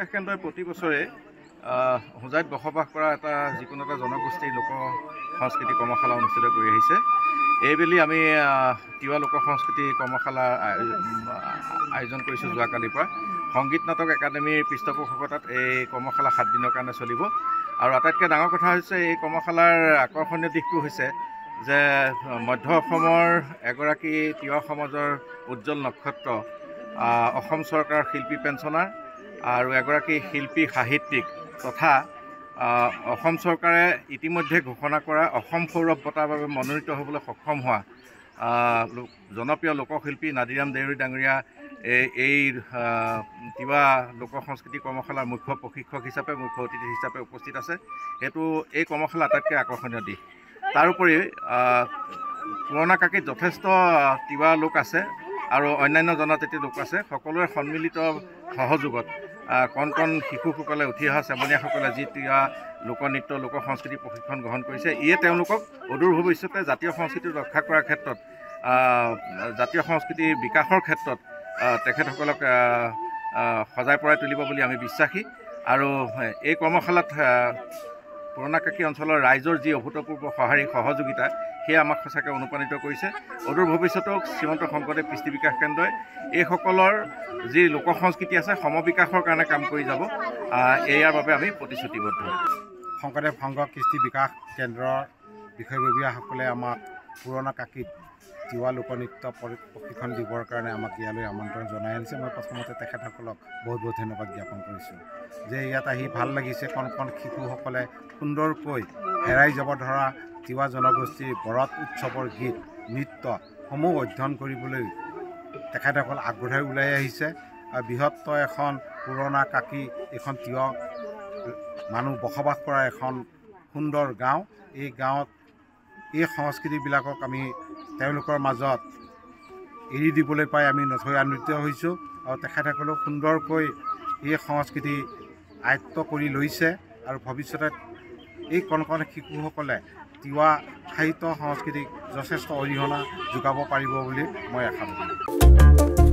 বিকাশ কেন্দ্ৰই প্ৰতি বছৰে হোজাইত বসবাস কৰা যিকোনো এটা জনগোষ্ঠীৰ লোক সংস্কৃতি কৰ্মশালা অনুষ্ঠিত কৰি আহিছে। এইবেলি আমি তিৱা লোক সংস্কৃতি কৰ্মশালা আয়োজন কৰিছোঁ যোৱাকালিৰ পৰা। সংগীত নাটক একাডেমীৰ পৃষ্ঠপোষকতাত এই কৰ্মশালা 7 দিনৰ কাৰণে চলিব। আৰু আটাইতকৈ ডাঙৰ কথা হৈছে এই কৰ্মশালাৰ আকৰ্ষণীয় দিশটো হৈছে যে মধ্য অসমৰ এগৰাকী তিৱা সমাজৰ উজ্জ্বল নক্ষত্ৰ, অসম চৰকাৰৰ শিল্পী পেঞ্চনাৰ আৰু এগৰাকী শিল্পী সাহিত্যিক তথা অসম চৰকাৰে ইতিমধ্যে ঘোষণা কৰা অসম সৌৰভ বঁটাৰ বাবে মনোনীত হ'বলৈ সক্ষম হোৱা জনপ্ৰিয় লোকশিল্পী নাদিৰাম দেউৰী ডাঙৰীয়া এই তিৱা লোক সংস্কৃতি কৰ্মশালাৰ মুখ্য প্ৰশিক্ষক হিচাপে, মুখ্য অতিথি হিচাপে উপস্থিত আছে। সেইটো এই কৰ্মশালা আটাইতকৈ আকৰ্ষণীয় দিশ। তাৰোপৰি পুৰণা কাকীত যথেষ্ট তিৱা লোক আছে আৰু অন্যান্য জনজাতিৰ লোক আছে। সকলোৰে সন্মিলিত সহযোগত কণ কণ শিশুসকলে উঠি অহা চেমনীয়াসকলে যি তিৱা লোকনৃত্য লোক সংস্কৃতি প্ৰশিক্ষণ গ্ৰহণ কৰিছে, ইয়ে তেওঁলোকক অদূৰ ভৱিষ্যতে জাতীয় সংস্কৃতি ৰক্ষা কৰাৰ ক্ষেত্ৰত, জাতীয় সংস্কৃতিৰ বিকাশৰ ক্ষেত্ৰত তেখেতসকলক সজাই পৰাই তুলিব বুলি আমি বিশ্বাসী। আৰু এই কৰ্মশালাত পুৰণা কাকী অঞ্চলৰ ৰাইজৰ যি অভূতপূৰ্ব সহযোগিতা, সেয়া আমাক সঁচাকৈ অনুপ্ৰাণিত কৰিছে। অদূৰ ভৱিষ্যতক শ্ৰীমন্ত শংকৰদেৱ কৃষ্টি বিকাশ কেন্দ্ৰই এইসকলৰ যি লোক সংস্কৃতি আছে সমবিকাশৰ কাৰণে কাম কৰি যাব, ইয়াৰ বাবে আমি প্ৰতিশ্ৰুতিবদ্ধ। শংকৰদেৱ সংঘ কৃষ্টি বিকাশ কেন্দ্ৰৰ বিষয়ববীয়াসকলে আমাক পুৰণা কাকীত তিৱা লোকনৃত্য প্ৰশিক্ষণ দিবৰ কাৰণে আমাক ইয়ালৈ আমন্ত্ৰণ জনাই আনিছে। মই প্ৰথমতে তেখেতসকলক বহুত বহুত ধন্যবাদ জ্ঞাপন কৰিছোঁ যে ইয়াত আহি ভাল লাগিছে। কণ কণ শিশুসকলে সুন্দৰকৈ হেৰাই যাব ধৰা তিৱা জনগোষ্ঠীৰ বৰত উৎসৱৰ গীত নৃত্যসমূহ অধ্যয়ন কৰিবলৈ তেখেতসকল আগ্ৰহেৰে ওলাই আহিছে। আৰু বৃহত্তৰ এখন পুৰণা কাকী, এখন তিৱা মানুহ বসবাস কৰা এখন সুন্দৰ গাঁও। এই গাঁৱত এই সংস্কৃতিবিলাকক আমি তেওঁলোকৰ মাজত এৰি দিবলৈ পাই আমি নথৈ আনন্দিত হৈছোঁ। আৰু তেখেতসকলেও সুন্দৰকৈ এই সংস্কৃতি আয়ত্ব কৰি লৈছে আৰু ভৱিষ্যতে এই কণ কণ শিশুসকলে তিৱা সাহিত্য সংস্কৃতিক যথেষ্ট অৰিহণা যোগাব পাৰিব বুলি মই আশা কৰোঁ।